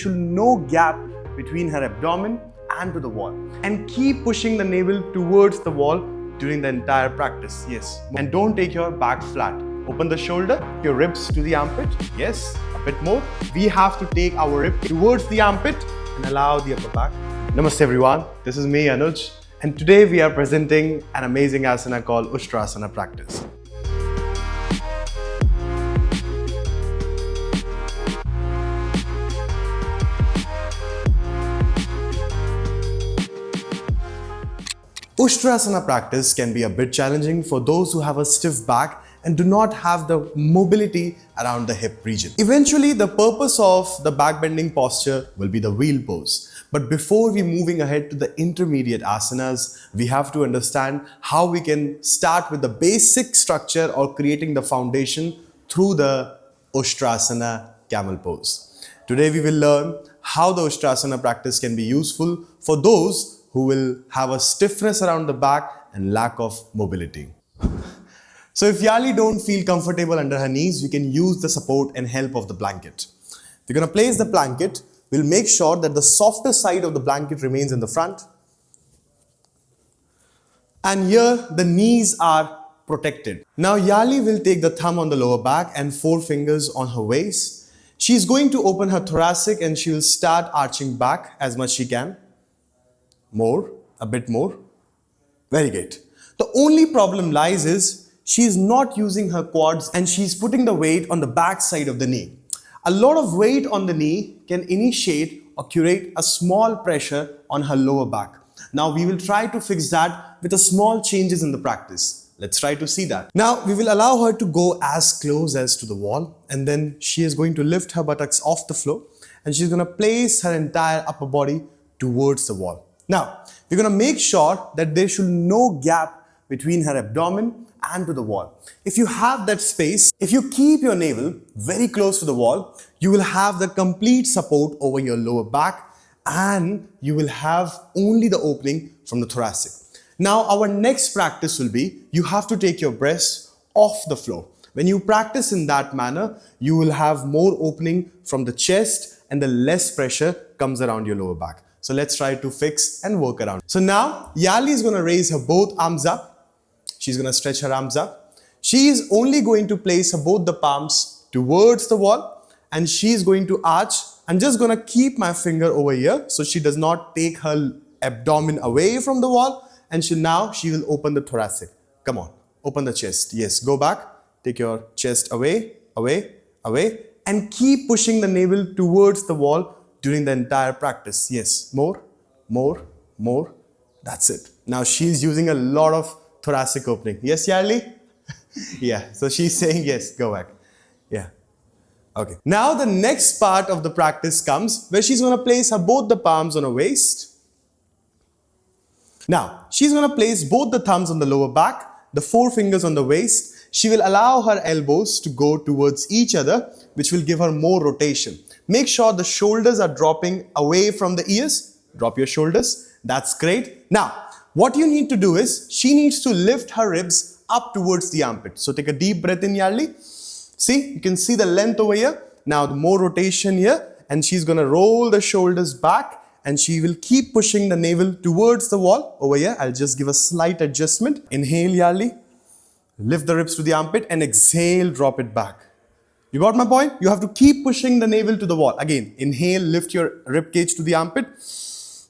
should no gap between her abdomen and to the wall. And keep pushing the navel towards the wall during the entire practice. Yes. And don't take your back flat. Open the shoulder, your ribs to the armpit. Yes, a bit more. We have to take our rib towards the armpit and allow the upper back. Namaste everyone. This is me, Anuj. And today we are presenting an amazing asana called Ustrasana practice. Ustrasana practice can be a bit challenging for those who have a stiff back and do not have the mobility around the hip region. Eventually, the purpose of the back bending posture will be the wheel pose. But before we moving ahead to the intermediate asanas, we have to understand how we can start with the basic structure or creating the foundation through the Ustrasana camel pose. Today we will learn how the Ustrasana practice can be useful for those who will have a stiffness around the back and lack of mobility. So if Yali don't feel comfortable under her knees, you can use the support and help of the blanket. We're going to place the blanket. We'll make sure that the softer side of the blanket remains in the front. And here the knees are protected. Now Yali will take the thumb on the lower back and 4 fingers on her waist. She's going to open her thoracic and she will start arching back as much she can. More, a bit more. Very good. The only problem lies is she's not using her quads and she's putting the weight on the back side of the knee. A lot of weight on the knee can initiate or create a small pressure on her lower back. Now we will try to fix that with a small changes in the practice. Let's try to see that. Now we will allow her to go as close as to the wall, and then she is going to lift her buttocks off the floor and she's going to place her entire upper body towards the wall. Now, we're going to make sure that there should no gap between her abdomen and to the wall. If you have that space, if you keep your navel very close to the wall, you will have the complete support over your lower back and you will have only the opening from the thoracic. Now, our next practice will be, you have to take your breast off the floor. When you practice in that manner, you will have more opening from the chest and the less pressure comes around your lower back. So let's try to fix and work around. So now Yali is going to raise her both arms up. She's going to stretch her arms up. She is only going to place her both the palms towards the wall and she is going to arch. I'm just going to keep my finger over here so she does not take her abdomen away from the wall, and she will open the thoracic. Come on, open the chest. Yes, go back. Take your chest away, away, away, and keep pushing the navel towards the wall during the entire practice. Yes, more, more, more. That's it. Now she's using a lot of thoracic opening. Yes, Yali? Yeah, so she's saying yes, go back. Yeah. Okay. Now the next part of the practice comes where she's going to place both the palms on her waist. Now, she's going to place both the thumbs on the lower back, the 4 fingers on the waist. She will allow her elbows to go towards each other, which will give her more rotation. Make sure the shoulders are dropping away from the ears. Drop your shoulders. That's great. Now, what you need to do is, she needs to lift her ribs up towards the armpit. So take a deep breath in, Yali. See, you can see the length over here. Now, the more rotation here. And she's going to roll the shoulders back. And she will keep pushing the navel towards the wall. Over here, I'll just give a slight adjustment. Inhale, Yali. Lift the ribs to the armpit. And exhale, drop it back. You got my point? You have to keep pushing the navel to the wall. Again, inhale, lift your rib cage to the armpit.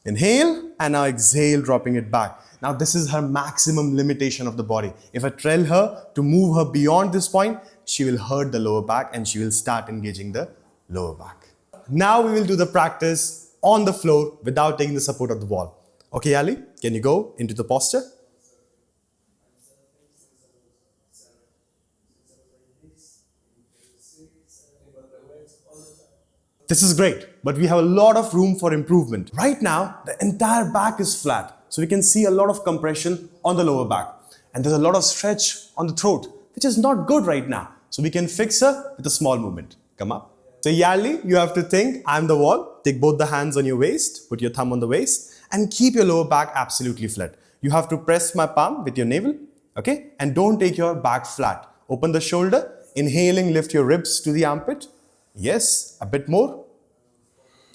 Inhale, and now exhale, dropping it back. Now this is her maximum limitation of the body. If I tell her to move her beyond this point, she will hurt the lower back and she will start engaging the lower back. Now we will do the practice on the floor without taking the support of the wall. Okay, Ali, can you go into the posture? This is great, but we have a lot of room for improvement. Right now, the entire back is flat, so we can see a lot of compression on the lower back. And there's a lot of stretch on the throat, which is not good right now. So we can fix her with a small movement. Come up. So Yali, you have to think, I'm the wall. Take both the hands on your waist, put your thumb on the waist, and keep your lower back absolutely flat. You have to press my palm with your navel, okay? And don't take your back flat. Open the shoulder. Inhaling, lift your ribs to the armpit. Yes, a bit more.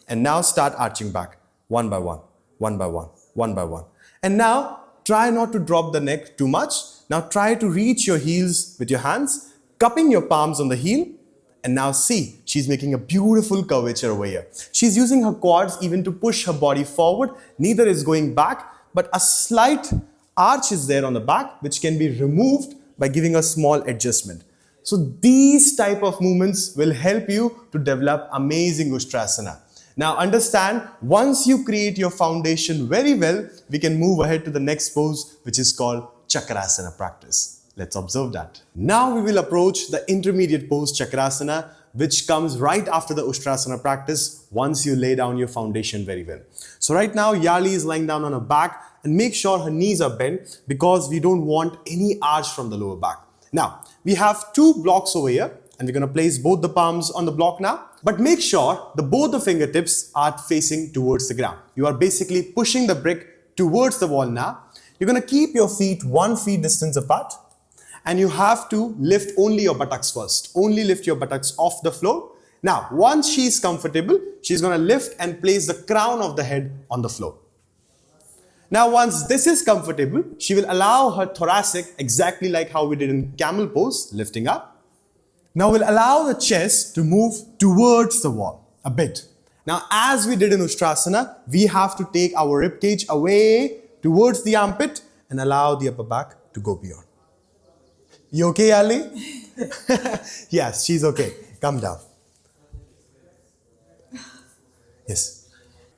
And now start arching back, one by one, one by one, one by one. And now try not to drop the neck too much. Now try to reach your heels with your hands, cupping your palms on the heel. And now see, she's making a beautiful curvature over here. She's using her quads even to push her body forward. Neither is going back, but a slight arch is there on the back, which can be removed by giving a small adjustment. So these type of movements will help you to develop amazing Ustrasana. Now understand, once you create your foundation very well, we can move ahead to the next pose, which is called Chakrasana practice. Let's observe that. Now we will approach the intermediate pose Chakrasana, which comes right after the Ustrasana practice once you lay down your foundation very well. So right now Yali is lying down on her back, and make sure her knees are bent because we don't want any arch from the lower back. Now we have two blocks over here, and we're going to place both the palms on the block now. But make sure both the fingertips are facing towards the ground. You are basically pushing the brick towards the wall now. You're going to keep your feet 1 feet distance apart. And you have to lift only your buttocks first. Only lift your buttocks off the floor. Now, once she's comfortable, she's going to lift and place the crown of the head on the floor. Now, once this is comfortable, she will allow her thoracic, exactly like how we did in camel pose, lifting up. Now, we'll allow the chest to move towards the wall a bit. Now, as we did in Ustrasana, we have to take our rib cage away towards the armpit and allow the upper back to go beyond. You okay, Ali? Yes, she's okay. Come down. Yes.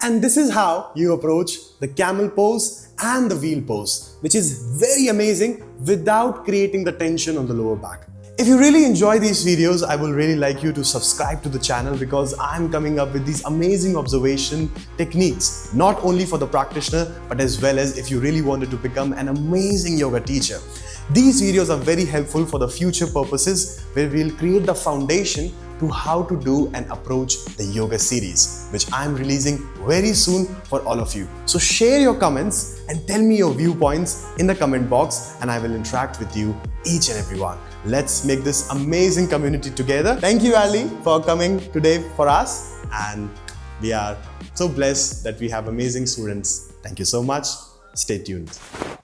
And this is how you approach the camel pose and the wheel pose, which is very amazing without creating the tension on the lower back. If you really enjoy these videos, I will really like you to subscribe to the channel because I'm coming up with these amazing observation techniques, not only for the practitioner, but as well as if you really wanted to become an amazing yoga teacher. These videos are very helpful for the future purposes where we'll create the foundation to how to do and approach the yoga series, which I'm releasing very soon for all of you. So share your comments and tell me your viewpoints in the comment box, and I will interact with you each and every one. Let's make this amazing community together. Thank you, Ali, for coming today for us. And we are so blessed that we have amazing students. Thank you so much. Stay tuned.